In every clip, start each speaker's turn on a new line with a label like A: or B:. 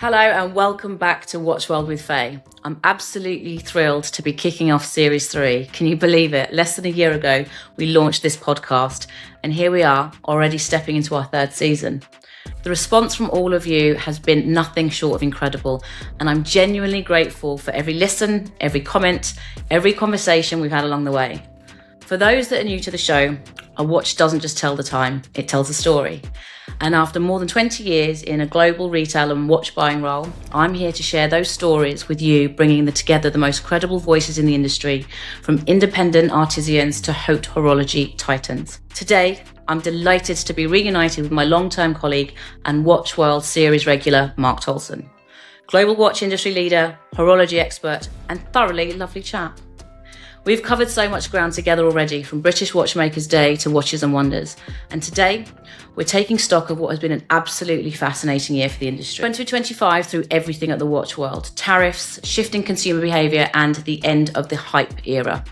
A: Hello and welcome back to Watch World with Faye. I'm absolutely thrilled to be kicking off Series 3. Can you believe it? Less than a year ago, we launched this podcast, and here we are, already stepping into our third season. The response from all of you has been nothing short of incredible, and I'm genuinely grateful for every listen, every comment, every conversation we've had along the way. For those that are new to the show, a watch doesn't just tell the time, it tells a story. And after more than 20 years in a global retail and watch buying role, I'm here to share those stories with you, bringing together the most credible voices in the industry, from independent artisans to haute horology titans. Today, I'm delighted to be reunited with my long-term colleague and Watch World series regular, Mark Toulson. Global watch industry leader, horology expert, and thoroughly lovely chap. We've covered so much ground together already, from British Watchmakers' Day to Watches and Wonders. And today, we're taking stock of what has been an absolutely fascinating year for the industry. 2025 threw everything at the watch world: tariffs, shifting consumer behaviour, and the end of the hype era.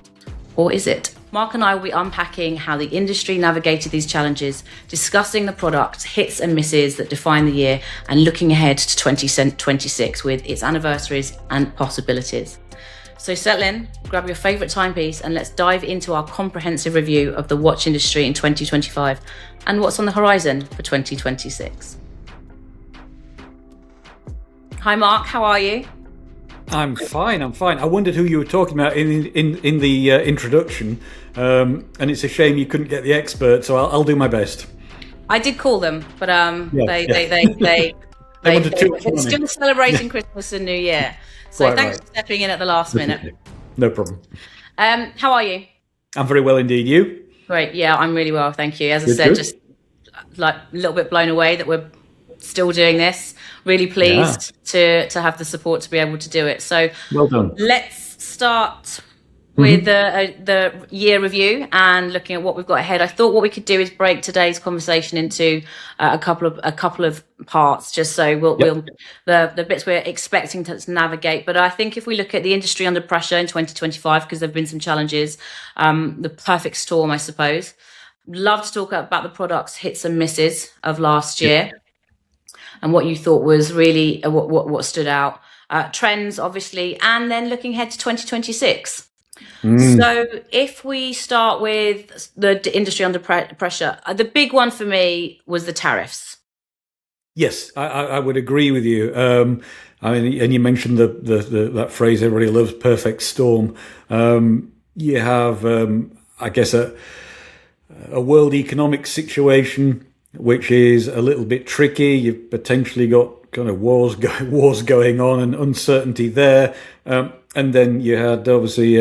A: Or is it? Mark and I will be unpacking how the industry navigated these challenges, discussing the products, hits and misses that define the year, and looking ahead to 2026 with its anniversaries and possibilities. So settle in, grab your favourite timepiece, and let's dive into our comprehensive review of the watch industry in 2025 and what's on the horizon for 2026. Hi Mark, how are you?
B: I'm fine. I wondered who you were talking about in the introduction, and it's a shame you couldn't get the expert, so I'll do my best.
A: I did call them, but
B: They wanted
A: they're still celebrating Christmas and New Year. So
B: Quite
A: thanks
B: right.
A: for stepping in at the last minute.
B: No problem.
A: How are you?
B: I'm very well indeed. You?
A: Great. Yeah, I'm really well, thank you. As I
B: Good,
A: said,
B: good.
A: just like a little bit blown away that we're still doing this. Really pleased to have the support to be able to do it. So
B: Well done.
A: let's start with the year review and looking at what we've got ahead. I thought what we could do is break today's conversation into a couple of parts, just so we'll the bits we're expecting to navigate. But I think if we look at the industry under pressure in 2025, because there've been some challenges, the perfect storm, I suppose. Love to talk about the products, hits and misses of last year, and what you thought was really what stood out. Trends, obviously, and then looking ahead to 2026. So if we start with the industry under pressure, the big one for me was the tariffs.
B: Yes, I would agree with you. I mean, and you mentioned that phrase everybody loves, perfect storm. You have, I guess, a world economic situation which is a little bit tricky. You've potentially got kind of wars going on and uncertainty there. And then you had obviously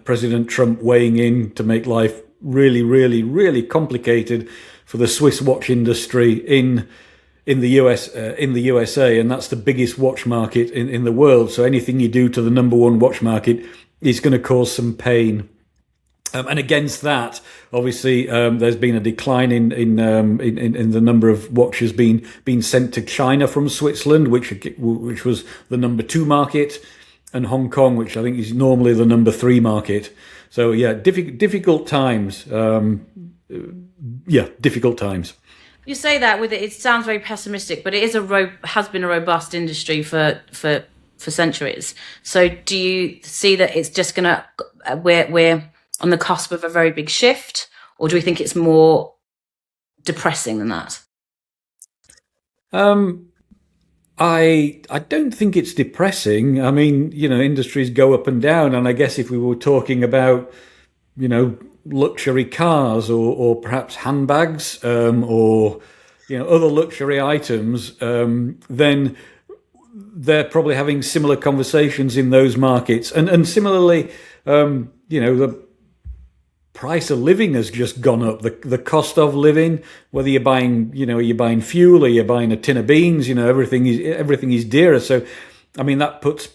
B: President Trump weighing in to make life really, really, really complicated for the Swiss watch industry in the USA, and that's the biggest watch market in the world. So anything you do to the number one watch market is going to cause some pain. And against that, obviously, there's been a decline in the number of watches being sent to China from Switzerland, which was the number 2 market, and Hong Kong, which I think is normally the number 3 market. So yeah, difficult times. Difficult times.
A: You say that with it sounds very pessimistic, but it is has been a robust industry for centuries. So do you see that it's just gonna we're on the cusp of a very big shift, or do we think it's more depressing than that?
B: I don't think it's depressing. I mean, industries go up and down, and I guess if we were talking about, luxury cars or perhaps handbags, or other luxury items, then they're probably having similar conversations in those markets. And similarly, the price of living has just gone up. The cost of living, whether you're buying, you're buying fuel or you're buying a tin of beans, everything is dearer. So, I mean, that puts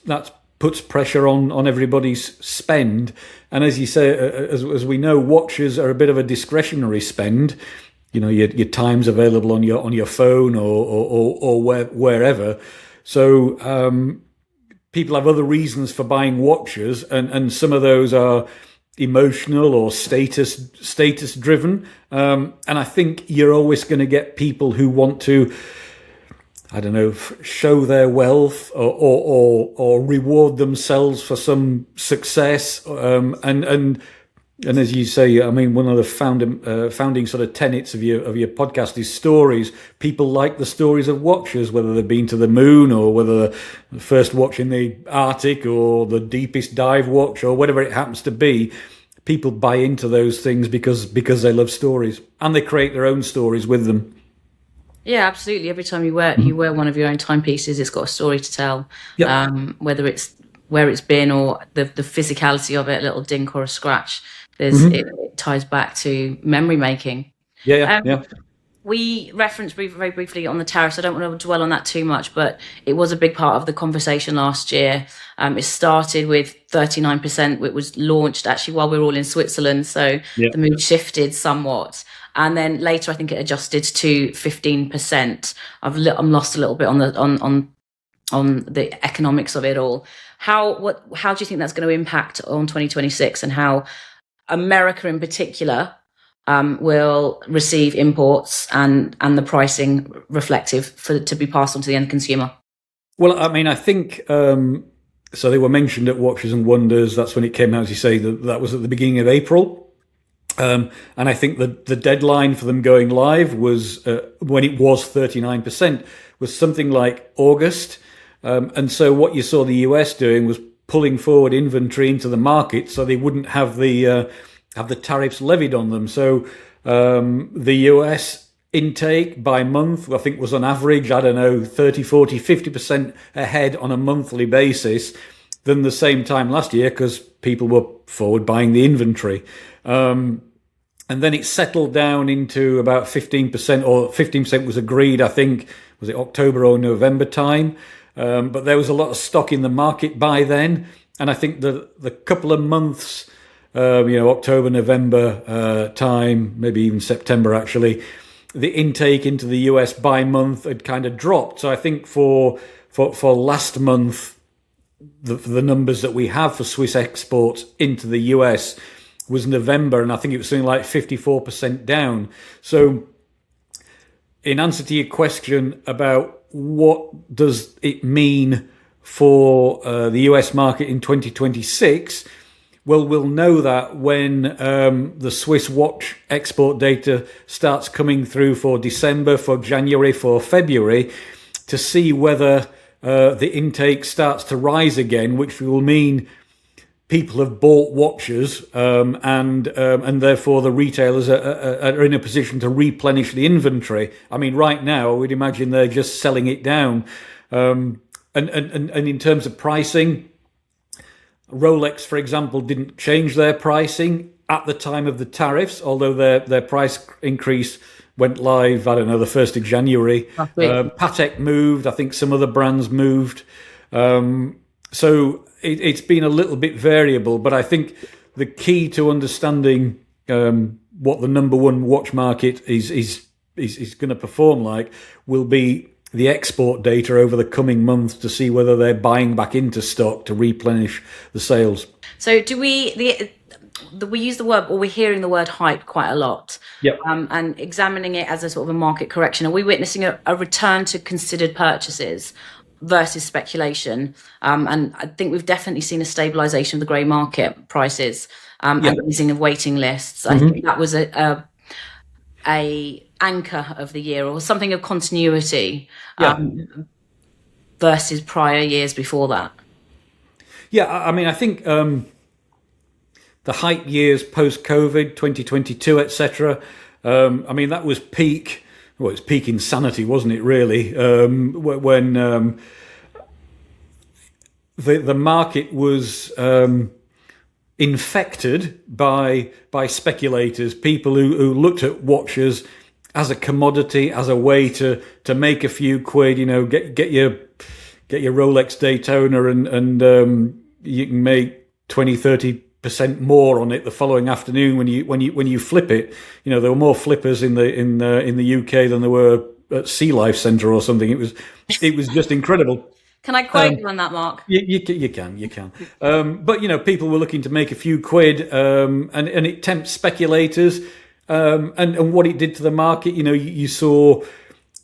B: pressure on everybody's spend. And as you say, as we know, watches are a bit of a discretionary spend. Your time's available on your phone or wherever. So people have other reasons for buying watches, and some of those are emotional or status driven. And I think you're always going to get people who want to I don't know, show their wealth or reward themselves for some success. And as you say, I mean, one of the founding sort of tenets of your podcast is stories. People like the stories of watchers, whether they've been to the moon or whether the first watch in the Arctic or the deepest dive watch or whatever it happens to be. People buy into those things because they love stories, and they create their own stories with them.
A: Yeah, absolutely. Every time you wear one of your own timepieces, it's got a story to tell.
B: Yep.
A: Whether it's where it's been or the physicality of it, a little dink or a scratch. It ties back to memory making.
B: Yeah.
A: We referenced very briefly on the tariffs. I don't want to dwell on that too much, but it was a big part of the conversation last year. It started with 39%. It was launched actually while we were all in Switzerland, so the mood shifted somewhat. And then later, I think it adjusted to 15%. I'm lost a little bit on the economics of it all. How do you think that's going to impact on 2026, and how America in particular will receive imports and the pricing reflective to be passed on to the end consumer?
B: Well, I mean, I think so. They were mentioned at Watches and Wonders. That's when it came out, as you say. That was at the beginning of April. And I think the deadline for them going live was when it was 39%, was something like August. And so what you saw the US doing was pulling forward inventory into the market so they wouldn't have the tariffs levied on them. So the US intake by month, I think, was on average, I don't know, 30, 40, 50% ahead on a monthly basis than the same time last year, because people were forward buying the inventory. And then it settled down into about 15%, or 15% was agreed, I think, was it October or November time? But there was a lot of stock in the market by then. And I think the couple of months, October, November time, maybe even September actually, the intake into the US by month had kind of dropped. So I think for last month, the numbers that we have for Swiss exports into the US was November, and I think it was something like 54% down. So in answer to your question about what does it mean for the US market in 2026, well, we'll know that when the Swiss watch export data starts coming through for December, for January, for February, to see whether the intake starts to rise again, which will mean people have bought watches, and therefore the retailers are in a position to replenish the inventory. I mean, right now, I would imagine they're just selling it down. And in terms of pricing, Rolex, for example, didn't change their pricing at the time of the tariffs, although their price increase went live, I don't know, the 1st of January. Patek moved. I think some other brands moved. So it's been a little bit variable, but I think the key to understanding what the number one watch market is going to perform like will be the export data over the coming months to see whether they're buying back into stock to replenish the sales.
A: So do we use the word, or we're hearing the word hype quite a lot, and examining it as a sort of a market correction. Are we witnessing a return to considered purchases versus speculation? And I think we've definitely seen a stabilisation of the grey market prices and easing of waiting lists. I think that was a anchor of the year, or something of continuity versus prior years before that.
B: Yeah, I mean, I think the hype years post-COVID, 2022, etc. I mean, that was peak. Well, it's peak insanity, wasn't it? Really, when the market was infected by speculators, people who looked at watches as a commodity, as a way to make a few quid. You know, get your Rolex Daytona, and you can make 20-30% more on it the following afternoon when you flip it. You know, there were more flippers in the UK than there were at Sea Life Centre or something. It was just incredible.
A: Can I quote you on that, Mark?
B: You can. But, you know, people were looking to make a few quid, and it tempts speculators. And what it did to the market, you know, you saw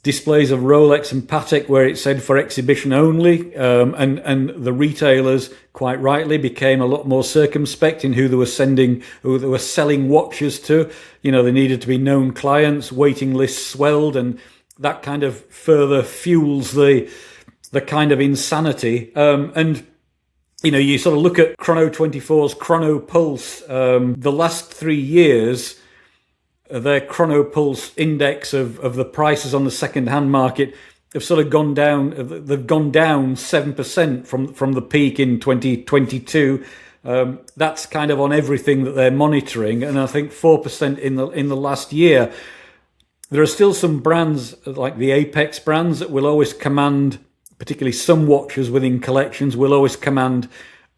B: displays of Rolex and Patek where it said for exhibition only, and the retailers quite rightly became a lot more circumspect in who they were selling watches to. They needed to be known clients, waiting lists swelled, and that kind of further fuels the kind of insanity. You sort of look at Chrono24's Chrono Pulse. The last 3 years, their Chrono Pulse index of the prices on the second-hand market have sort of gone down. They've gone down 7% from the peak in 2022. That's kind of on everything that they're monitoring, and I think 4% in the last year. There are still some brands like the Apex brands that will always command, particularly some watches within collections, will always command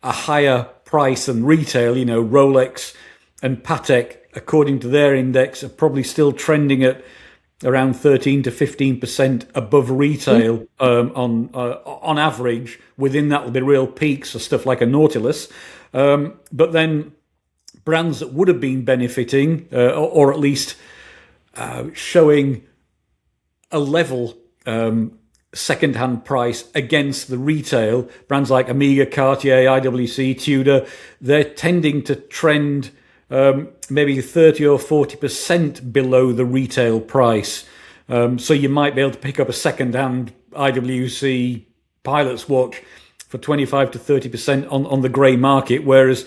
B: a higher price than retail. Rolex and Patek, according to their index, are probably still trending at around 13 to 15% above retail on average. Within that will be real peaks of stuff like a Nautilus. But then brands that would have been benefiting, or at least showing a level second-hand price against the retail, brands like Omega, Cartier, IWC, Tudor, they're tending to trend maybe 30 or 40% below the retail price. So you might be able to pick up a second-hand IWC pilot's watch for 25 to 30% on the grey market, whereas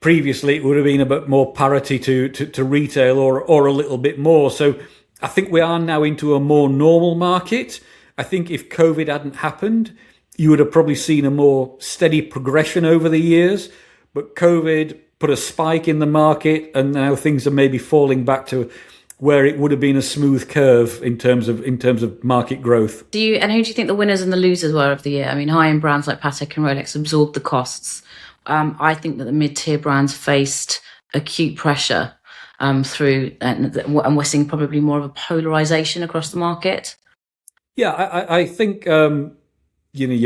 B: previously it would have been a bit more parity to retail or a little bit more. So I think we are now into a more normal market. I think if COVID hadn't happened, you would have probably seen a more steady progression over the years. But COVID put a spike in the market, and now things are maybe falling back to where it would have been a smooth curve in terms of market growth.
A: And who do you think the winners and the losers were of the year? I mean, high-end brands like Patek and Rolex absorbed the costs. I think that the mid-tier brands faced acute pressure through, and we're seeing probably more of a polarisation across the market.
B: Yeah, I think your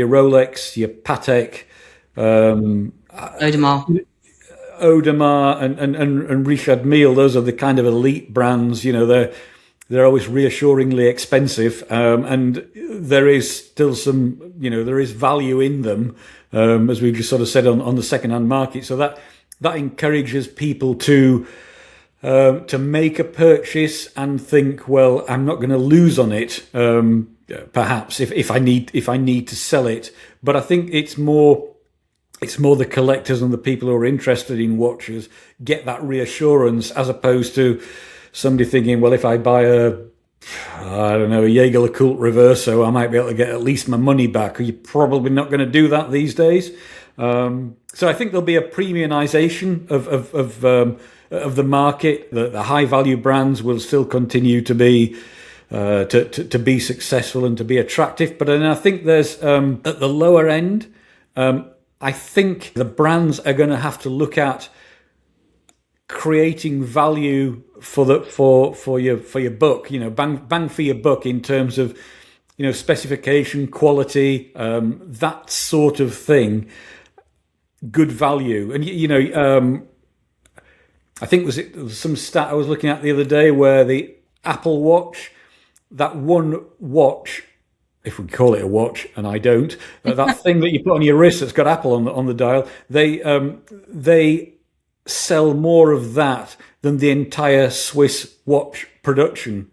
B: Rolex, your Patek, Audemars and Richard Mille, those are the kind of elite brands. They're always reassuringly expensive, and there is still some, there is value in them, as we just sort of said on the second-hand market. So that encourages people to make a purchase and think, well, I'm not going to lose on it, perhaps if I need to sell it. But I think it's more the collectors and the people who are interested in watches get that reassurance, as opposed to somebody thinking, well, if I buy a Jaeger-LeCoultre Reverso, I might be able to get at least my money back. You're probably not going to do that these days. So I think there'll be a premiumization of the market. The high value brands will still continue to be to be successful and to be attractive. But then I think there's at the lower end, I think the brands are going to have to look at creating value for your buck, bang for your buck in terms of specification, quality, that sort of thing, good value. And I think it was some stat I was looking at the other day where the Apple Watch, that one watch, if we call it a watch, and I don't, that thing that you put on your wrist that's got Apple on the dial, they sell more of that than the entire Swiss watch production.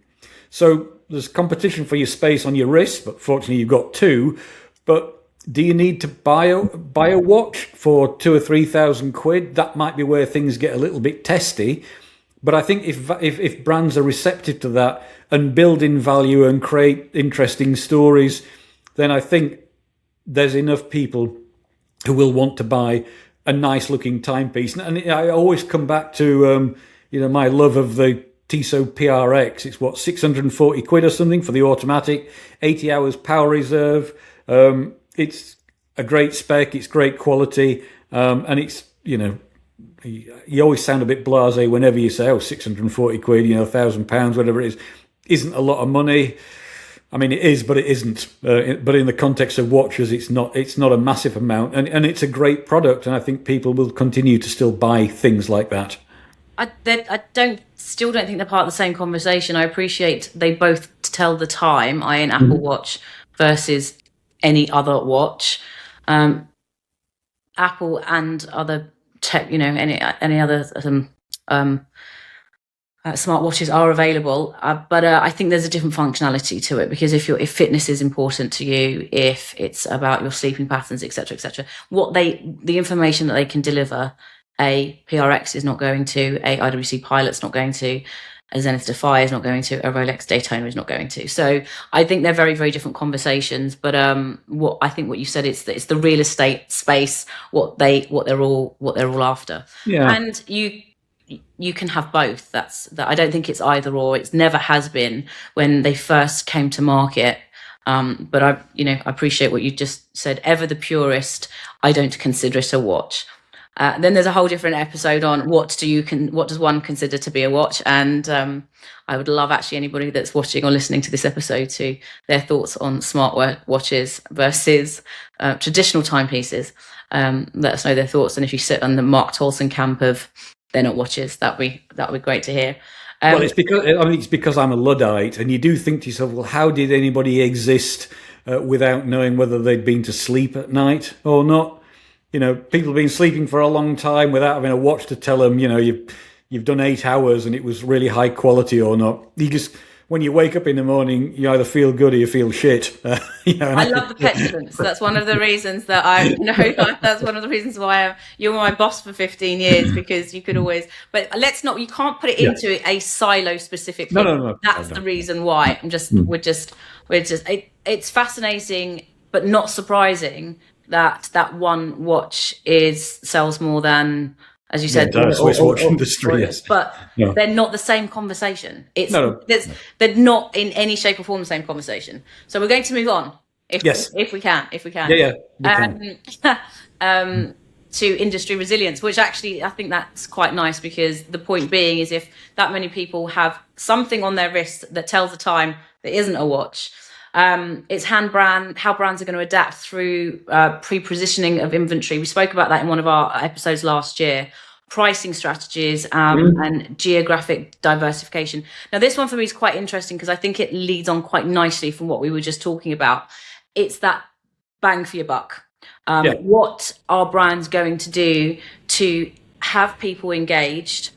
B: So there's competition for your space on your wrist, but fortunately you've got two. But do you need to buy a watch for 2,000 or 3,000 quid? That might be where things get a little bit testy. But I think if brands are receptive to that and build in value and create interesting stories, then I think there's enough people who will want to buy a nice looking timepiece. And I always come back to my love of the Tissot PRX. It's 640 quid or something for the automatic, 80 hours power reserve. It's a great spec, it's great quality, and it's, you always sound a bit blasé whenever you say, 640 quid, £1,000, whatever it is, isn't a lot of money. I mean, it is, but it isn't. But in the context of watches, it's not a massive amount, and it's a great product, and I think people will continue to still buy things like that.
A: I still don't think they're part of the same conversation. I appreciate they both tell the time, i.e. an Apple Watch versus any other watch, Apple and other tech, any other smartwatches are available, but I think there's a different functionality to it, because if fitness is important to you, if it's about your sleeping patterns, etc., etc., the information that they can deliver, a PRX is not going to, a IWC Pilot's not going to, a Zenith Defy is not going to, a Rolex Daytona is not going to. So I think they're very, very different conversations. But what you said, it's the real estate space, what they're all after.
B: Yeah.
A: And you can have both. I don't think it's either or. It's never has been when they first came to market. But I appreciate what you just said. Ever the purist, I don't consider it a watch. Then there's a whole different episode on what does one consider to be a watch, and I would love actually anybody that's watching or listening to this episode to their thoughts on smart watches versus traditional timepieces. Let us know their thoughts, and if you sit on the Mark Toulson camp of they're not watches, that'd be great to hear.
B: Well, it's because I'm a Luddite, and you do think to yourself, well, how did anybody exist without knowing whether they'd been to sleep at night or not? People have been sleeping for a long time without having a watch to tell them, you've done 8 hours and it was really high quality or not. When you wake up in the morning, you either feel good or you feel shit. I
A: love the petulance. That's one of the reasons that that's one of the reasons why you're my boss for 15 years, because you could always, but you can't put it into a silo specifically.
B: No.
A: That's the reason why. It's fascinating, but not surprising that one watch sells more than, as you said,
B: Swiss industry, yes.
A: But they're not the same conversation. They're not in any shape or form the same conversation. So we're going to move on, if we can.
B: Yeah, we can.
A: To industry resilience, which actually I think that's quite nice, because the point being is, if that many people have something on their wrist that tells the time that isn't a watch, it's how brands are going to adapt through pre-positioning of inventory. We spoke about that in one of our episodes last year. Pricing strategies and geographic diversification. Now, this one for me is quite interesting, because I think it leads on quite nicely from what we were just talking about. It's that bang for your buck. What are brands going to do to have people engaged,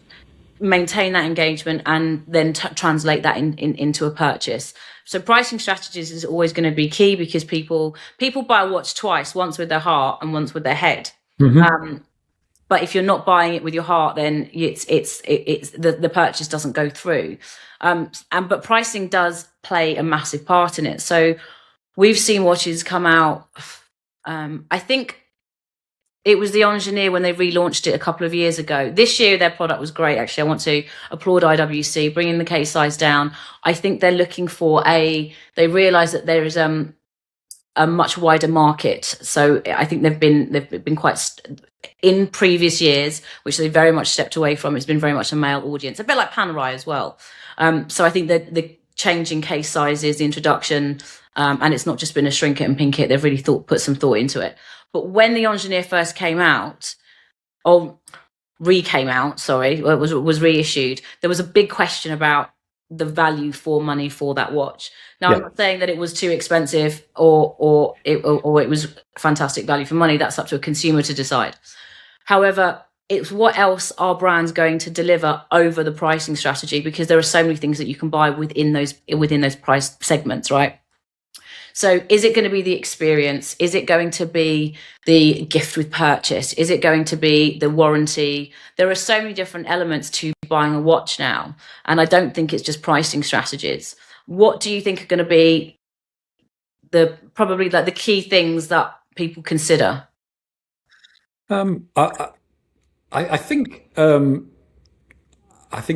A: maintain that engagement, and then translate that into a purchase? So pricing strategies is always going to be key, because people buy a watch twice, once with their heart and once with their head. But if you're not buying it with your heart, then it's the purchase doesn't go through. But pricing does play a massive part in it. So we've seen watches come out. I think it was the Engineer when they relaunched it a couple of years ago. This year, their product was great, actually. I want to applaud IWC, bringing the case size down. I think they're looking for they realise that there is a much wider market. So I think they've been quite, in previous years, which they very much stepped away from, it's been very much a male audience, a bit like Panerai as well. So I think that the change in case sizes, the introduction, and it's not just been a shrink it and pink it, they've really put some thought into it. But when the Engineer first came out, was reissued, there was a big question about the value for money for that watch. Now, I'm not saying that it was too expensive or it was fantastic value for money. That's up to a consumer to decide. However, it's what else are brands going to deliver over the pricing strategy, because there are so many things that you can buy within those price segments, right? So is it going to be the experience? Is it going to be the gift with purchase? Is it going to be the warranty? There are so many different elements to buying a watch now. And I don't think it's just pricing strategies. What do you think are going to be probably the key things that people consider?
B: I think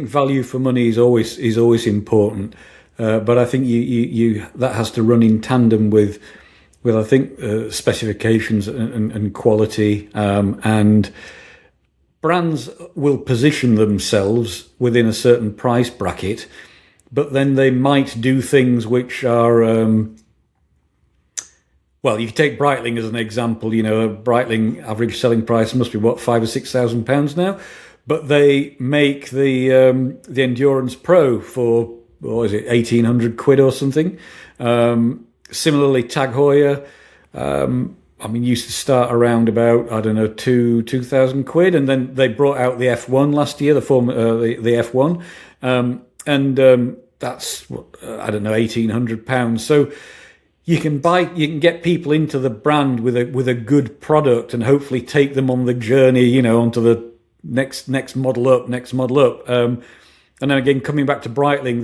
B: value for money is always important. But I think you that has to run in tandem with I think specifications and quality, and brands will position themselves within a certain price bracket, but then they might do things which are well, you can take Breitling as an example. A Breitling average selling price must be what, £5,000 or £6,000 now, but they make the Endurance Pro for what is it, 1,800 quid or something. Similarly, Tag Heuer, used to start around about, I don't know, 2,000 quid, and then they brought out the F1 last year, the F1, that's I don't know, £1,800. So you can get people into the brand with a good product, and hopefully take them on the journey, onto the next model up. And then again, coming back to Breitling,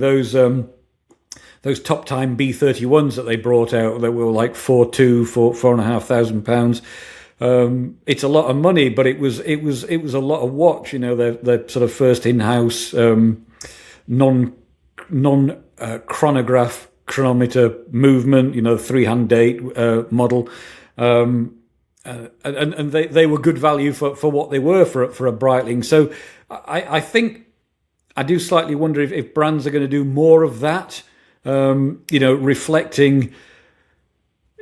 B: those top time B31s that they brought out that were like £4,500. It's a lot of money, but it was a lot of watch. Their sort of first in-house non chronograph chronometer movement. 3-hand date model, and they were good value for what they were for a Breitling. So I think I do slightly wonder if brands are going to do more of that.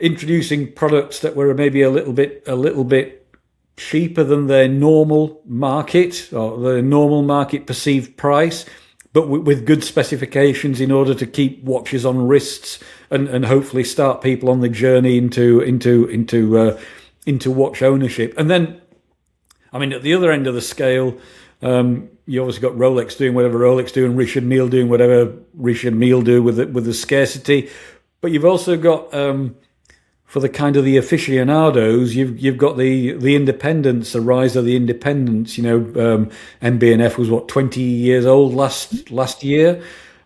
B: Introducing products that were maybe a little bit cheaper than their normal market or their normal market perceived price, but with good specifications in order to keep watches on wrists and hopefully start people on the journey into watch ownership. And then, at the other end of the scale, you obviously got Rolex doing whatever Rolex do, and Richard Mille doing whatever Richard Mille do with the scarcity. But you've also got for the kind of the aficionados, you've got the independents, the rise of the independents. MB&F was 20 years old last year,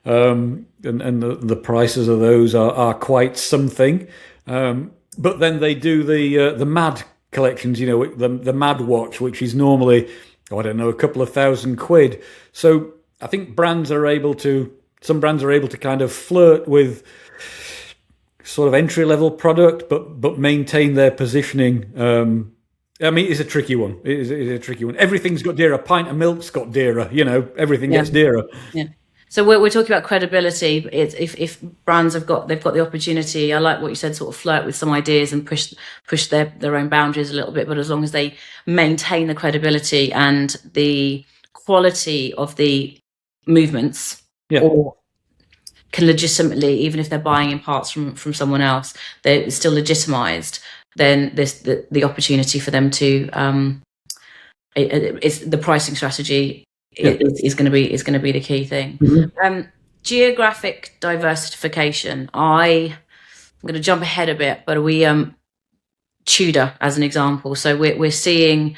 B: and the prices of those are quite something. But then they do the Mad collections, the Mad watch, which is normally, I don't know, a couple of £1,000. So I think some brands are able to kind of flirt with sort of entry-level product, but maintain their positioning. It's a tricky one. It is a tricky one. Everything's got dearer. A pint of milk's got dearer. Everything gets dearer.
A: Yeah. So we're talking about credibility. If brands they've got the opportunity. I like what you said, sort of flirt with some ideas and push their own boundaries a little bit. But as long as they maintain the credibility and the quality of the movements, or can legitimately, even if they're buying in parts from someone else, they're still legitimized. Then the opportunity for them to it's the pricing strategy. Is going to be the key thing. Mm-hmm. Geographic diversification. I'm going to jump ahead a bit, but we Tudor as an example. So we're seeing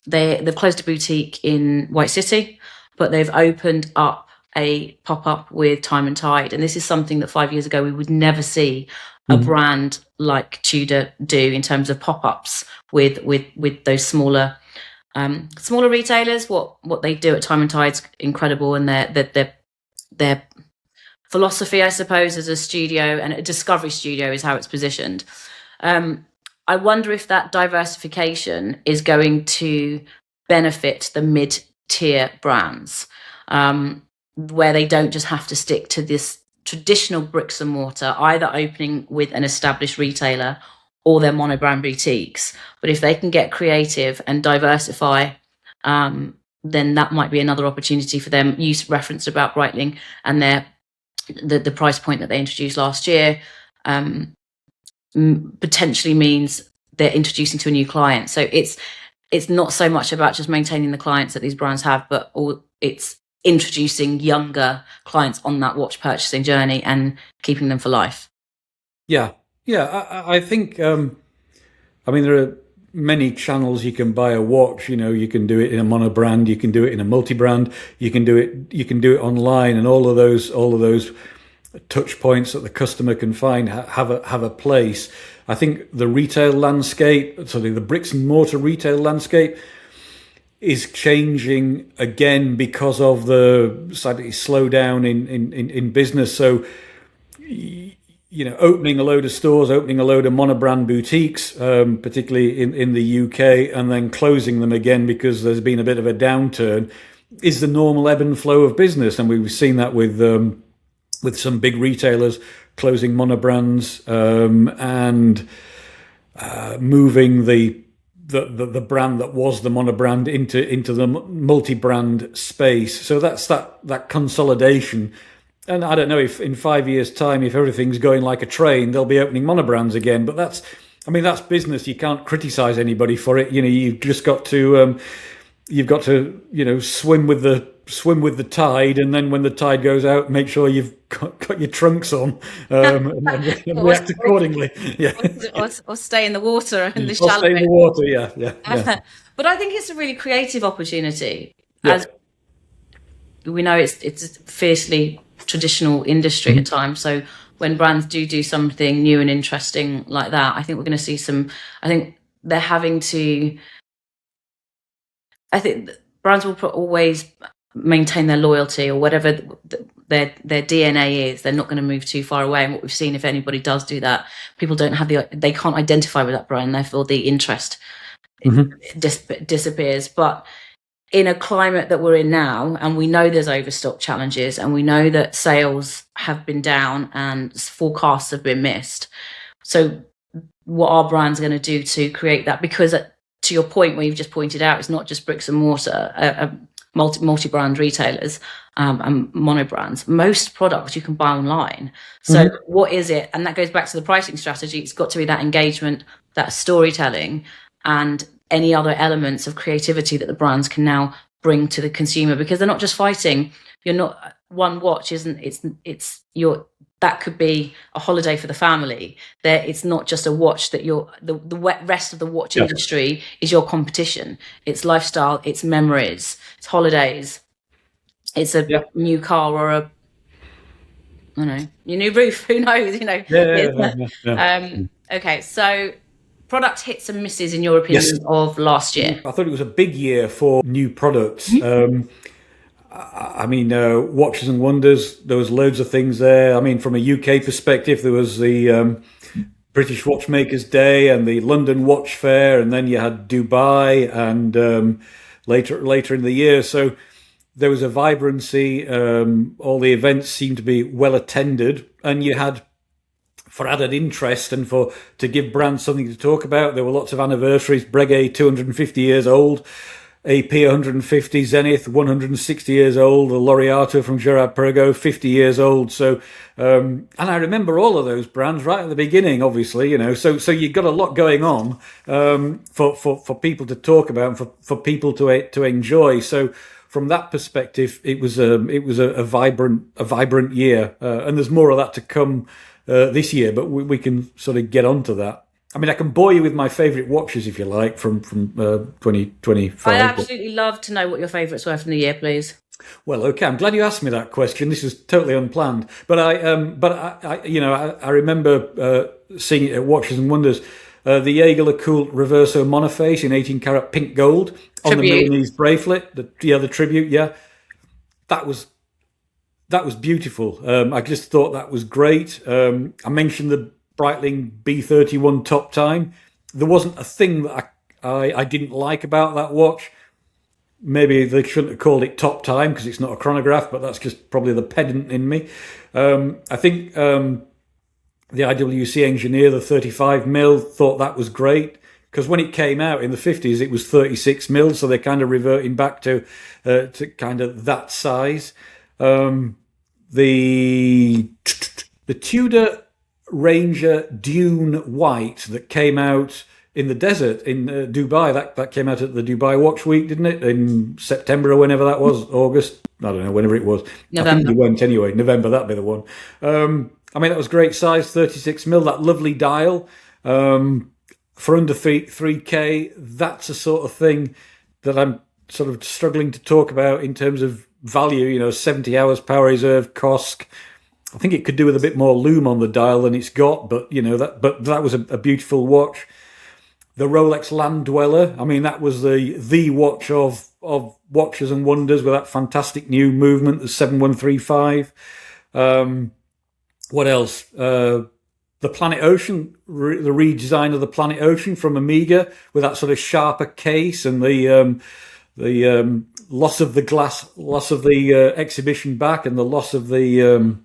A: they've closed a boutique in White City, but they've opened up a pop-up with Time and Tide, and this is something that 5 years ago we would never see a brand like Tudor do in terms of pop-ups with those smaller retailers. What they do at Time and Tide's incredible, and their philosophy, I suppose, as a studio and a discovery studio is how it's positioned. I wonder if that diversification is going to benefit the mid-tier brands, where they don't just have to stick to this traditional bricks and mortar, either opening with an established retailer or their monobrand boutiques. But if they can get creative and diversify, then that might be another opportunity for them. You referenced about Breitling and the price point that they introduced last year, potentially means they're introducing to a new client. So it's not so much about just maintaining the clients that these brands have, but it's introducing younger clients on that watch purchasing journey and keeping them for life.
B: Yeah, I think, there are many channels you can buy a watch. You can do it in a monobrand, you can do it in a multi-brand, you can do it online, and all of those touch points that the customer can find have a place. I think the retail landscape, the bricks and mortar retail landscape, is changing again because of the slightly slowdown in business. So, opening a load of stores, opening a load of monobrand boutiques, particularly in the UK, and then closing them again because there's been a bit of a downturn, is the normal ebb and flow of business. And we've seen that with some big retailers closing monobrands and moving the the brand that was the monobrand into the multi-brand space. So that's that consolidation. And I don't know if in 5 years' time, if everything's going like a train, they'll be opening monobrands again. But that's business. You can't criticize anybody for it. You've just got to swim with the tide, and then when the tide goes out, make sure you've got your trunks on, and react accordingly. Yeah,
A: or stay in the water in the
B: shallow. Or stay in the water. Yeah.
A: But I think it's a really creative opportunity. As we know, it's a fiercely traditional industry at times. So when brands do something new and interesting like that, I think we're going to see some. I think they're having to. I think brands will always maintain their loyalty or whatever their DNA is. They're not going to move too far away. And what we've seen, if anybody does do that, people don't have they can't identify with that brand. Therefore, the interest disappears. But in a climate that we're in now, and we know there's overstock challenges, and we know that sales have been down and forecasts have been missed. So what are brands going to do to create that? Because to your point, where you've just pointed out, it's not just bricks and mortar, multi-brand retailers and monobrands. Most products you can buy online. So what is it? And that goes back to the pricing strategy. It's got to be that engagement, that storytelling, and any other elements of creativity that the brands can now bring to the consumer, because they're not just fighting. You're not one watch, that could be a holiday for the family. It's not just a watch that the rest of the watch industry is your competition. It's lifestyle, it's memories, it's holidays, it's a new car or your new roof. Who knows? Okay, so product hits and misses in your opinion of last year.
B: I thought it was a big year for new products. Watches and Wonders, there was loads of things there. I mean, from a UK perspective, there was the British Watchmakers Day and the London Watch Fair, and then you had Dubai and later in the year. So there was a vibrancy. All the events seemed to be well attended, and you had, for added interest and to give brands something to talk about, there were lots of anniversaries. Breguet 250 years old. AP 150, Zenith 160 years old, the Laureato from Girard-Perregaux 50 years old. So, and I remember all of those brands right at the beginning, obviously, So you've got a lot going on for people to talk about and for people to enjoy. So from that perspective, it was a vibrant year, and there's more of that to come this year. But we can sort of get onto that. I mean, I can bore you with my favourite watches, if you like, from 2025.
A: I'd absolutely love to know what your favourites were from the year, please.
B: Well, okay, I'm glad you asked me that question. This is totally unplanned, but I remember seeing it at Watches and Wonders, the Jaeger LeCoultre Reverso Monophase in 18 karat pink gold on the Milanese bracelet. The tribute, that was beautiful. I just thought that was great. I mentioned the Breitling B31 Top Time. There wasn't a thing that I didn't like about that watch. Maybe they shouldn't have called it Top Time because it's not a chronograph, but that's just probably the pedant in me. I think the IWC engineer, the 35mm, thought that was great because when it came out in the 50s, it was 36mm, so they're kind of reverting back to kind of that size. The Tudor Ranger Dune White that came out in the desert in Dubai, that came out at the Dubai Watch Week, didn't it? In September or whenever that was, August, I don't know, whenever it was. November. I think you went anyway. November, that'd be the one. That was great size, 36mm, that lovely dial. For under 3K, that's a sort of thing that I'm sort of struggling to talk about in terms of value, 70 hours power reserve, COSC. I think it could do with a bit more lume on the dial than it's got, but that was a beautiful watch. The Rolex Land Dweller, that was the watch of Watches and Wonders with that fantastic new movement, the 7135. What else? The Planet Ocean, the redesign of the Planet Ocean from Omega with that sort of sharper case and the loss of the glass, loss of the exhibition back, and the loss of the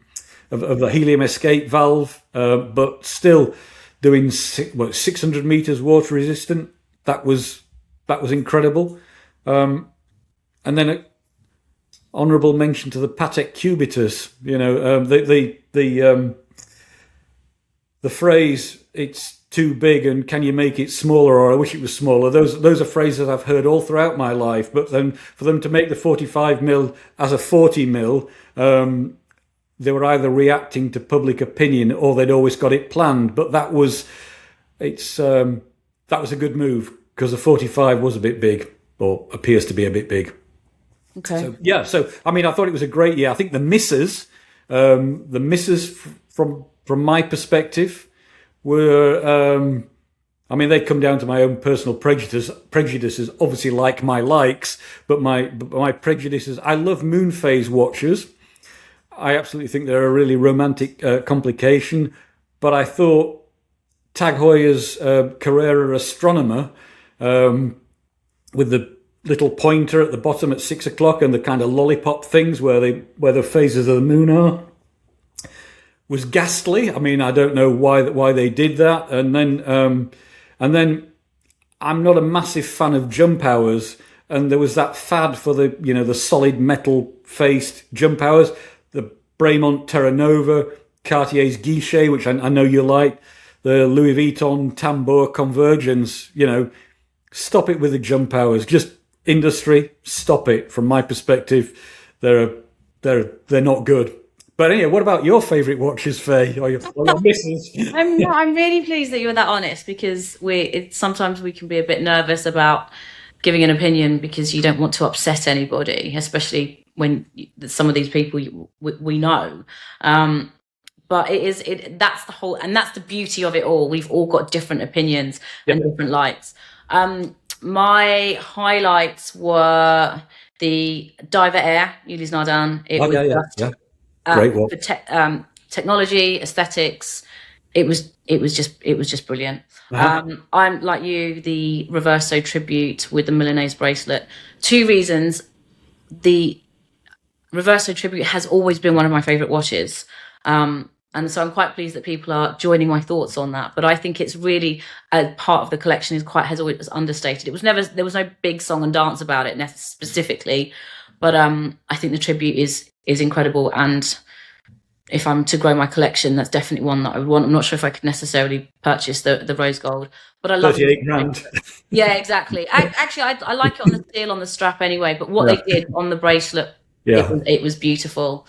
B: helium escape valve, but still doing 600 meters water resistant. that was incredible. And then an honourable mention to the Patek Cubitus. You know, the phrase "it's too big" and "can you make it smaller?" or "I wish it was smaller." Those are phrases I've heard all throughout my life. But then for them to make the 45mm as a 40mm, they were either reacting to public opinion or they'd always got it planned. But that was a good move, because the 45 was a bit big, or appears to be a bit big.
A: Okay.
B: So I mean, I thought it was a great year. I think the misses from my perspective were, I mean, they come down to my own personal prejudices, obviously, like my likes, but my prejudices. I love moon phase watches. I absolutely think they're a really romantic complication. But I thought Tag Heuer's Carrera Astronomer, with the little pointer at the bottom at 6 o'clock and the kind of lollipop things where the phases of the moon are, was ghastly. I mean, I don't know why they did that. And then I'm not a massive fan of jump hours, and there was that fad for the solid metal faced jump hours, the Bremont Terra Nova, Cartier's Guichet, which I know you like, the Louis Vuitton Tambour Convergence. You know, stop it with the jump hours. Just industry, stop it. From my perspective, they're not good. But anyway, what about your favourite watches, Faye, or your misses?
A: I'm really pleased that you were that honest, because sometimes we can be a bit nervous about giving an opinion because you don't want to upset anybody, especially when some of these people we know. But that's the whole, and that's the beauty of it all. We've all got different opinions and different likes. My highlights were the Diver Air, Ulysse Nardin. It was
B: great one.
A: For technology, aesthetics, it was just brilliant. I'm like you, the Reverso tribute with the Milanese bracelet. 2 reasons. The Reverso tribute has always been one of my favorite watches. And so I'm quite pleased that people are joining my thoughts on that. But I think it's really a part of the collection has always understated. There was no big song and dance about it specifically, but I think the tribute is incredible. And if I'm to grow my collection, that's definitely one that I would want. I'm not sure if I could necessarily purchase the rose gold, but I love
B: 38 grand.
A: Yeah, exactly. I like it on the seal on the strap anyway. But what they did on the bracelet, it was beautiful.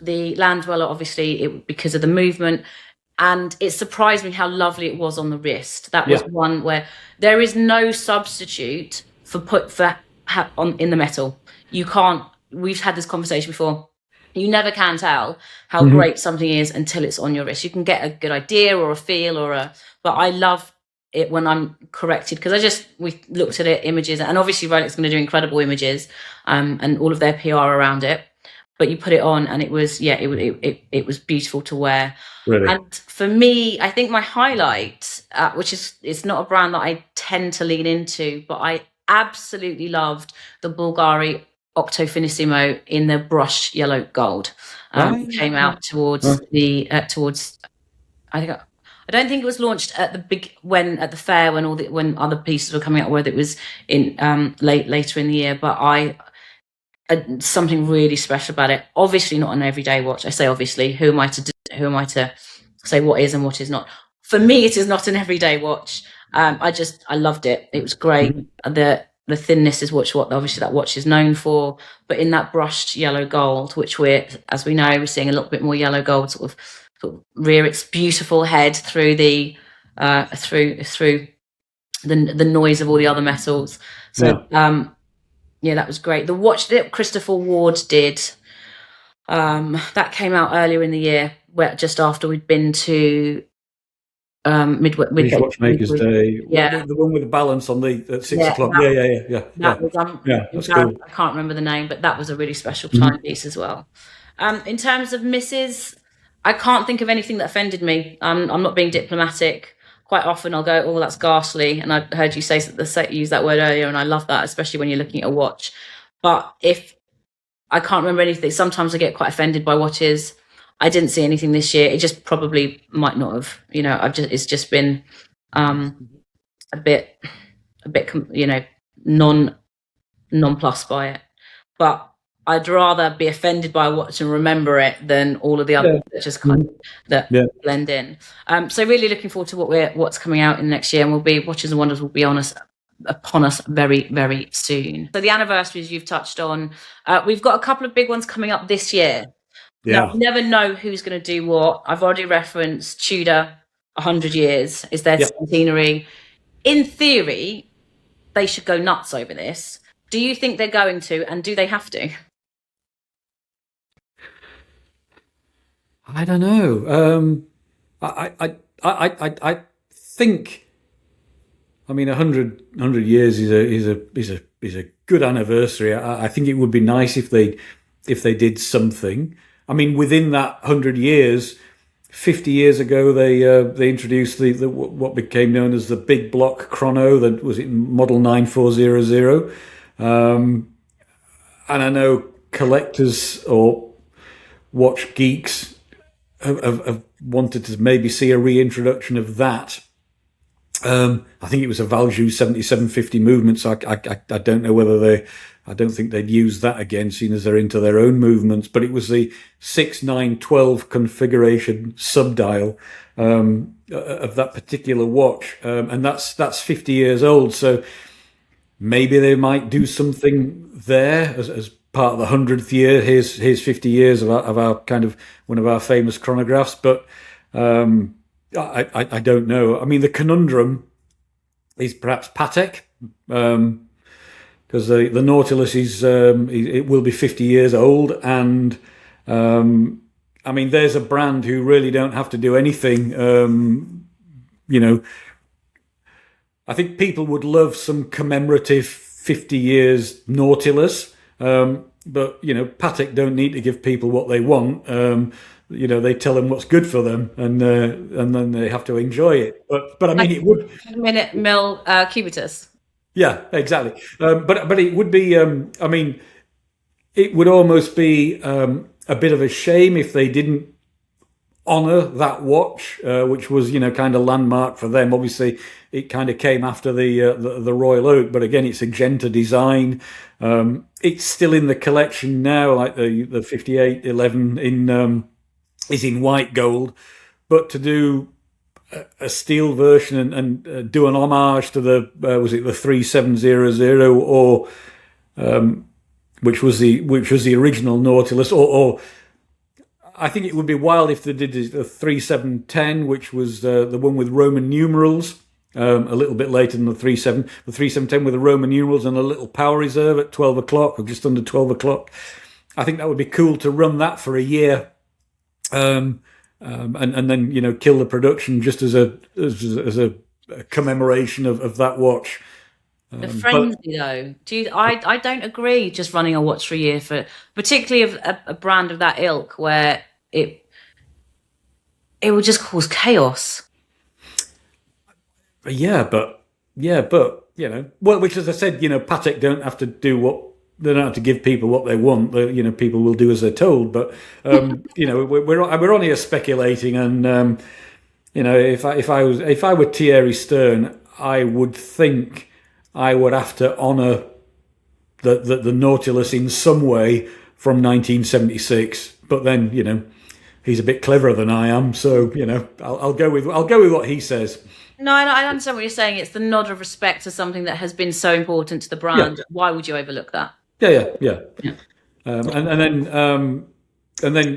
A: The Land Dweller, obviously, because of the movement, and it surprised me how lovely it was on the wrist. That was one where there is no substitute in the metal. You can't. We've had this conversation before. You never can tell how great something is until it's on your wrist. You can get a good idea or a feel but I love it when I'm corrected, because we looked at it, images, and obviously Rolex going to do incredible images, and all of their PR around it. But you put it on, and it was it was beautiful to wear.
B: Really?
A: And for me, I think my highlight, it's not a brand that I tend to lean into, but I absolutely loved the Bulgari Octo Finissimo in the brushed yellow gold. Came out towards I don't think it was launched at the fair when other pieces were coming out, whether it was in later in the year, but something really special about it. Obviously not an everyday watch. I say obviously. Who am I to say what is and what is not? For me, it is not an everyday watch. I loved it. It was great. The thinness is what obviously that watch is known for, but in that brushed yellow gold, which as we know, we're seeing a little bit more yellow gold sort of rear its beautiful head through the noise of all the other metals. So that was great. The watch that Christopher Ward did, that came out earlier in the year, just after we'd been to Midway
B: Watchmakers Day. The one with the balance on at 6 o'clock. That was cool.
A: I can't remember the name, but that was a really special timepiece as well. In terms of misses, I can't think of anything that offended me. I'm not being diplomatic. Quite often I'll go, "Oh, that's ghastly," and I heard you use that word earlier, and I love that, especially when you're looking at a watch. But if I can't remember anything, sometimes I get quite offended by watches. I didn't see anything this year. It just probably might not have. It's just been a bit, nonplussed by it. But I'd rather be offended by a watch and remember it than all of the other that just kind of blend in. So really looking forward to what's coming out in next year, and Watches and Wonders will be upon us very, very soon. So the anniversaries you've touched on, we've got a couple of big ones coming up this year. Now, you never know who's going to do what. I've already referenced Tudor 100 years is their centenary. In theory, they should go nuts over this. Do you think they're going to, and do they have to?
B: I don't know. I think. I mean, 100 years is a good anniversary. I think it would be nice if they did something. I mean, within that 100 years, 50 years ago, they introduced the what became known as the big block chrono. That was it, model 9400. And I know collectors or watch geeks have wanted to maybe see a reintroduction of that. I think it was a Valjoux 7750 movement, so I don't know whether I don't think they'd use that again, seeing as they're into their own movements. But it was the 6-9-12 configuration subdial of that particular watch, and that's 50 years old. So maybe they might do something there as part of the 100th year. Here's 50 years of our kind of one of our famous chronographs, but. I don't know. I mean, the conundrum is perhaps Patek, because the Nautilus it will be 50 years old, and I mean, there's a brand who really don't have to do anything. I think people would love some commemorative 50 years Nautilus, but Patek don't need to give people what they want. They tell them what's good for them, and then they have to enjoy it. But I mean, it would
A: minute mil cubitus.
B: Yeah, exactly. But it would be. I mean, it would almost be a bit of a shame if they didn't honour that watch, which was kind of landmark for them. Obviously, it kind of came after the Royal Oak, but again, it's a Genta design. It's still in the collection now, like the 5811 is in white gold, but to do a steel version and do an homage to the was it the 3700 or which was the original Nautilus, or I think it would be wild if they did the 3710, which was the one with Roman numerals, a little bit later than the 3710 with the Roman numerals and a little power reserve at 12 o'clock or just under 12 o'clock. I think that would be cool to run that for a year. And then kill the production just as a commemoration of that watch.
A: The frenzy, though, I don't agree. Just running a watch for a year, for particularly of a brand of that ilk, where it would just cause chaos.
B: Yeah, but well, which, as I said, Patek don't have to do what. They don't have to give people what they want. People will do as they're told. But we're on here speculating, and if I were Thierry Stern, I would think I would have to honour the Nautilus in some way from 1976. But then he's a bit cleverer than I am, so I'll go with what he says.
A: No, I understand what you're saying. It's the nod of respect to something that has been so important to the brand. Yeah. Why would you overlook that?
B: Yeah. And then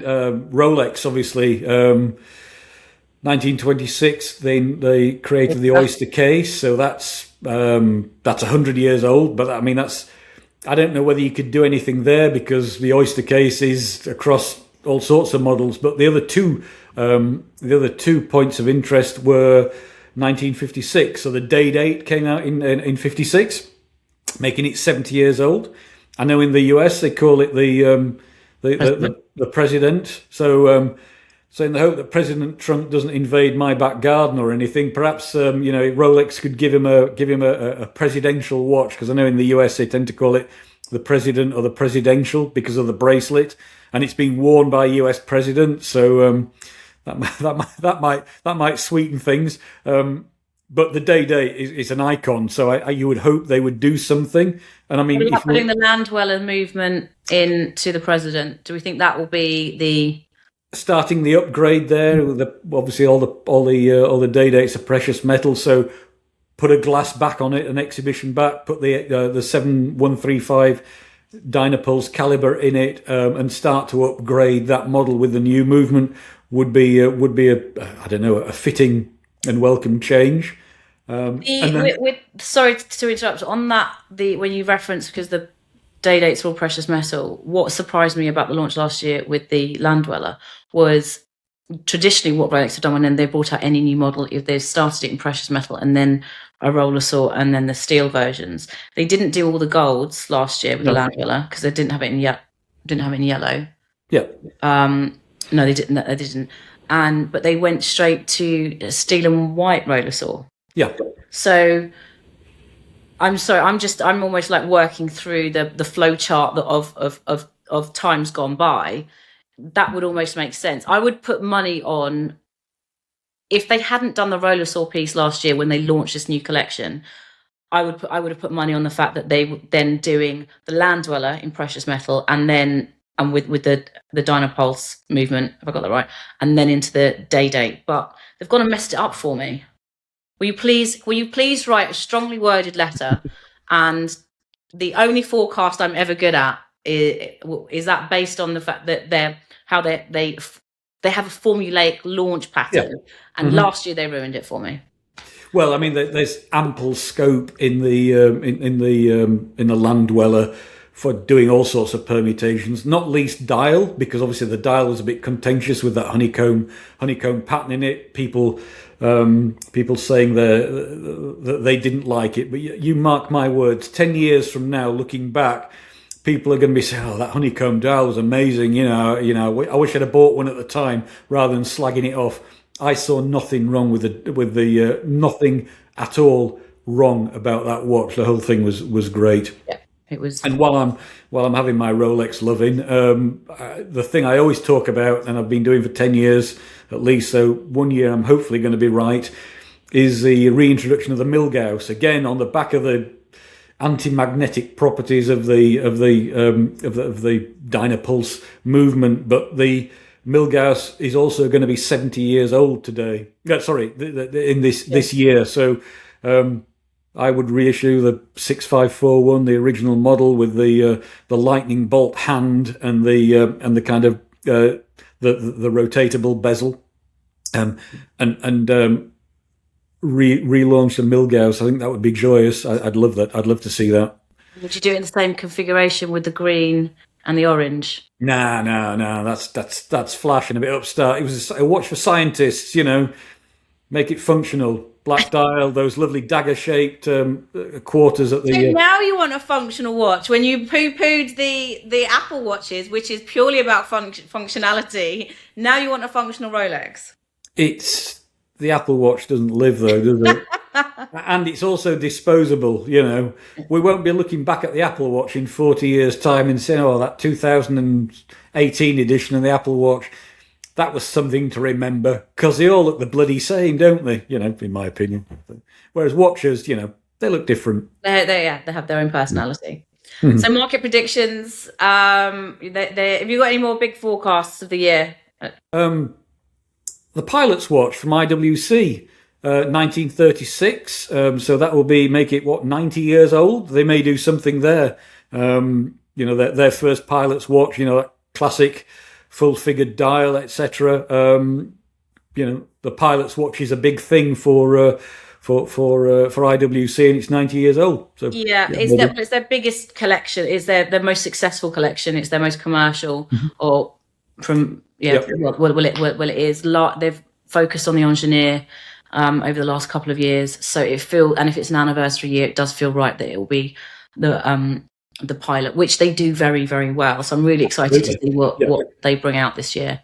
B: Rolex, obviously, 1926. They created the Oyster case, so that's 100 years old. But I mean, I don't know whether you could do anything there because the Oyster case is across all sorts of models. But the other two points of interest were 1956. So the day date came out in 56, making it 70 years old. I know in the US they call it the president. So in the hope that President Trump doesn't invade my back garden or anything, perhaps Rolex could give him a presidential watch, because I know in the US they tend to call it the president or the presidential because of the bracelet, and it's being worn by a US president. So that might sweeten things. but the day is an icon, so you would hope they would do something. And I mean,
A: What about putting the land dweller movement into the president? Do we think that will be the
B: starting the upgrade there? Obviously, all the day dates are precious metal, so put a glass back on it, an exhibition back, put the 7135 Dynapulse caliber in it, and start to upgrade that model with the new movement would be a I don't know, a fitting and welcome change.
A: Sorry to interrupt on that. When you reference, because the day dates are all precious metal, what surprised me about the launch last year with the land dweller was traditionally what Rolex have done when they brought out any new model, if they started it in precious metal and then a roller saw and then the steel versions. They didn't do all the golds last year with the land dweller because they didn't have it in yellow.
B: Yeah.
A: No, they didn't. But they went straight to a steel and white roller saw.
B: Yeah.
A: So I'm sorry, I'm almost like working through the flow chart of times gone by. That would almost make sense. I would put money on, if they hadn't done the roller saw piece last year when they launched this new collection, I would have put money on the fact that they were then doing the land dweller in precious metal and with the Dynapulse movement, if I got that right, and then into the day date. But they've gone and messed it up for me. Will you please write a strongly worded letter? And the only forecast I'm ever good at is that based on the fact that they have a formulaic launch pattern, and last year they ruined it for me.
B: Well, I mean, there's ample scope in the land dweller for doing all sorts of permutations, not least dial, because obviously the dial was a bit contentious with that honeycomb pattern in it. People saying that they didn't like it, but you mark my words, 10 years from now, looking back, people are going to be saying, "Oh, that honeycomb dial was amazing." I wish I'd have bought one at the time rather than slagging it off. I saw nothing wrong with the nothing at all wrong about that watch. The whole thing was great.
A: Yeah. It was.
B: And while I'm having my Rolex loving, the thing I always talk about, and I've been doing for 10 years at least, so 1 year I'm hopefully going to be right, is the reintroduction of the Milgauss, again on the back of the anti-magnetic properties of the Dynapulse movement. But the Milgauss is also going to be 70 years old today. In this year. So I would reissue the 6541, the original model with the lightning bolt hand and the kind of the rotatable bezel, and relaunch the Milgauss. I think that would be joyous. I'd love that. I'd love to see that.
A: Would you do it in the same configuration with the green and the orange?
B: No. That's flash and a bit upstart. It was a watch for scientists, make it functional. Black dial, those lovely dagger-shaped quarters at the...
A: So now you want a functional watch. When you poo-pooed the Apple Watches, which is purely about functionality, now you want a functional Rolex.
B: The Apple Watch doesn't live, though, does it? And it's also disposable, We won't be looking back at the Apple Watch in 40 years' time and saying, "Oh, that 2018 edition of the Apple Watch, that was something to remember," because they all look the bloody same, don't they? In my opinion. Whereas watches, they look different.
A: They have their own personality. Mm-hmm. So market predictions. Have you got any more big forecasts of the year?
B: The Pilot's Watch from IWC, 1936. So that will make it 90 years old. They may do something there. Their first Pilot's Watch. That classic full-figured dial, etc. The Pilot's Watch is a big thing for IWC, and it's 90 years old. So
A: it's their biggest collection. It's their most successful collection. It's their most commercial, or from well, it is. They've focused on the engineer over the last couple of years, so and if it's an anniversary year, it does feel right that it will be the Pilot, which they do very, very well. So I'm really excited to see what they bring out this year.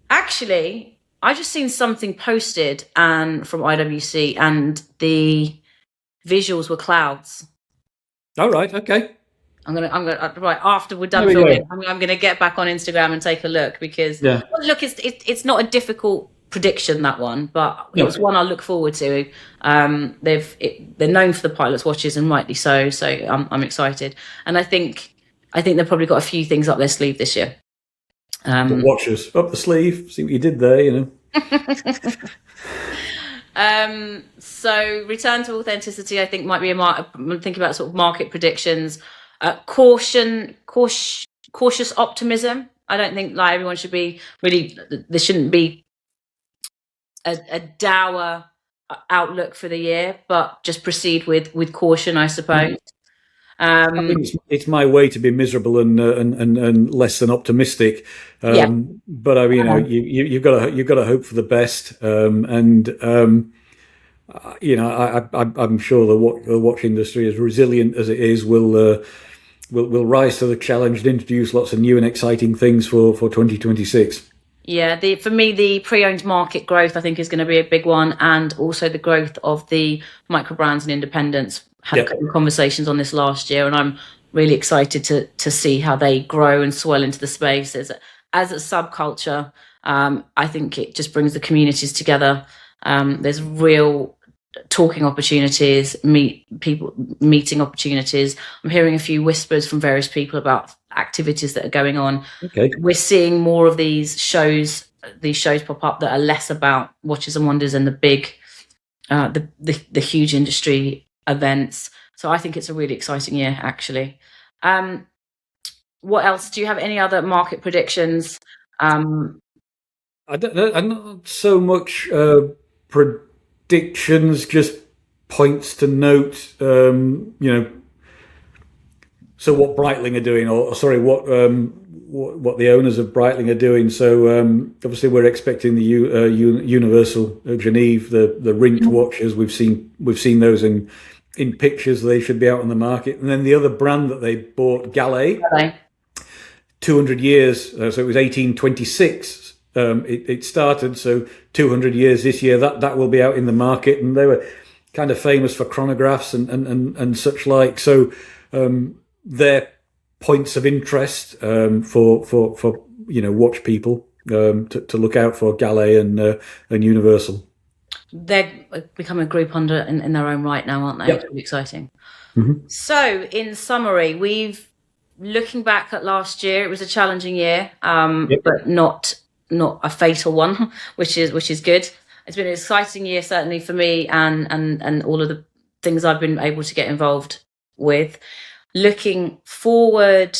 A: Actually, I just seen something posted and from IWC, and the visuals were clouds.
B: All right, okay.
A: I'm gonna right after we're done filming. I'm gonna get back on Instagram and take a look, because look, it's not a difficult prediction, that one, but it was one I look forward to. They're known for the pilot's watches, and rightly so. So I'm excited, and I think they've probably got a few things up their sleeve this year.
B: The watches up the sleeve. See what you did there, you know.
A: So return to authenticity, I think, might be I'm thinking about sort of market predictions. Cautious optimism. I don't think like everyone should be really. There shouldn't be a dour outlook for the year, but just proceed with caution, I suppose.
B: I think it's my way to be miserable and less than optimistic. But I mean, you know, you've got to hope for the best. You know, I'm sure the watch industry, as resilient as it is, will rise to the challenge and introduce lots of new and exciting things for 2026.
A: Yeah, for me, the pre-owned market growth, I think, is going to be a big one, and also the growth of the micro brands and independents. Had a couple of conversations on this last year, and I'm really excited to see how they grow and swell into the space. As a subculture, I think it just brings the communities together. There's real talking opportunities, meeting opportunities. I'm hearing a few whispers from various people about activities that are going on.
B: Okay.
A: We're seeing more of these shows pop up that are less about watches and wonders and the big, the huge industry events. So I think it's a really exciting year, actually. What else? Do you have any other market predictions?
B: I'm not so much predictions, just points to note. You know, so what Breitling are doing, or sorry, what the owners of Breitling are doing. So obviously, we're expecting the Universal Genève, the Ringt watches. We've seen those in pictures. They should be out on the market. And then the other brand that they bought, Gallet, 200 years. So it was 1826. It started, so 200 years this year. That will be out in the market, and they were kind of famous for chronographs and such like. So they're points of interest for you know, watch people to look out for, Gallet and Universal.
A: They're becoming a group in their own right now, aren't they?
B: Yep.
A: It's really exciting.
B: Mm-hmm.
A: So, in summary, looking back at last year, it was a challenging year, but not a fatal one, which is good. It's been an exciting year, certainly for me, and all of the things I've been able to get involved with. Looking forward,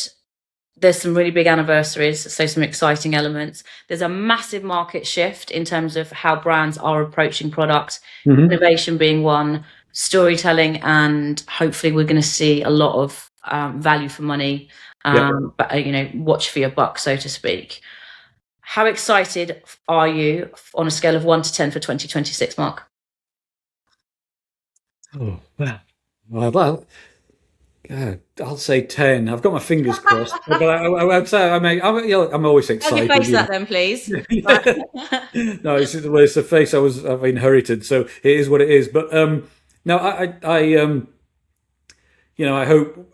A: there's some really big anniversaries, so some exciting elements. There's a massive market shift in terms of how brands are approaching product, innovation being one, storytelling, and hopefully we're going to see a lot of value for money, but you know, watch for your buck, so to speak. How excited are you on a scale of 1 to 10 for 2026, Mark?
B: Oh, well, I'll say 10. I've got my fingers crossed, but I'd say I'm always excited.
A: Can you face that then, please?
B: No, it's the face I've inherited, so it is what it is. But no, I you know, I hope.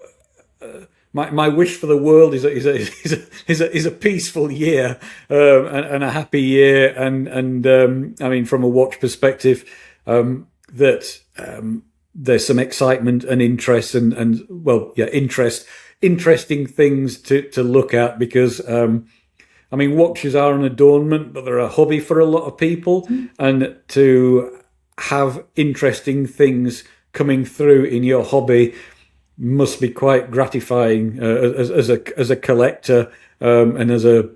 B: My wish for the world is a peaceful year and a happy year, and I mean, from a watch perspective, that there's some excitement and interest and interesting things to look at, because I mean, watches are an adornment, but they're a hobby for a lot of people, and to have interesting things coming through in your hobby must be quite gratifying as a collector and as a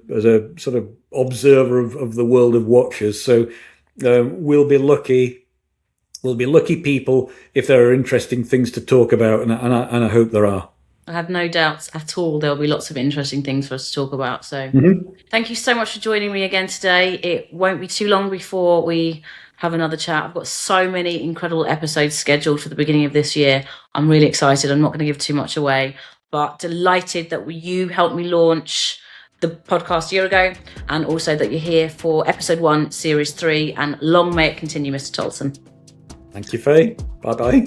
B: sort of observer of the world of watches. So we'll be lucky people if there are interesting things to talk about, and I hope there are.
A: I have no doubts at all there'll be lots of interesting things for us to talk about. So thank you so much for joining me again today. It won't be too long before we have another chat. I've got so many incredible episodes scheduled for the beginning of this year. I'm really excited. I'm not going to give too much away, but delighted that you helped me launch the podcast a year ago, and also that you're here for episode 1, series 3, and long may it continue, Mr. Toulson.
B: Thank you, Faye. Bye-bye.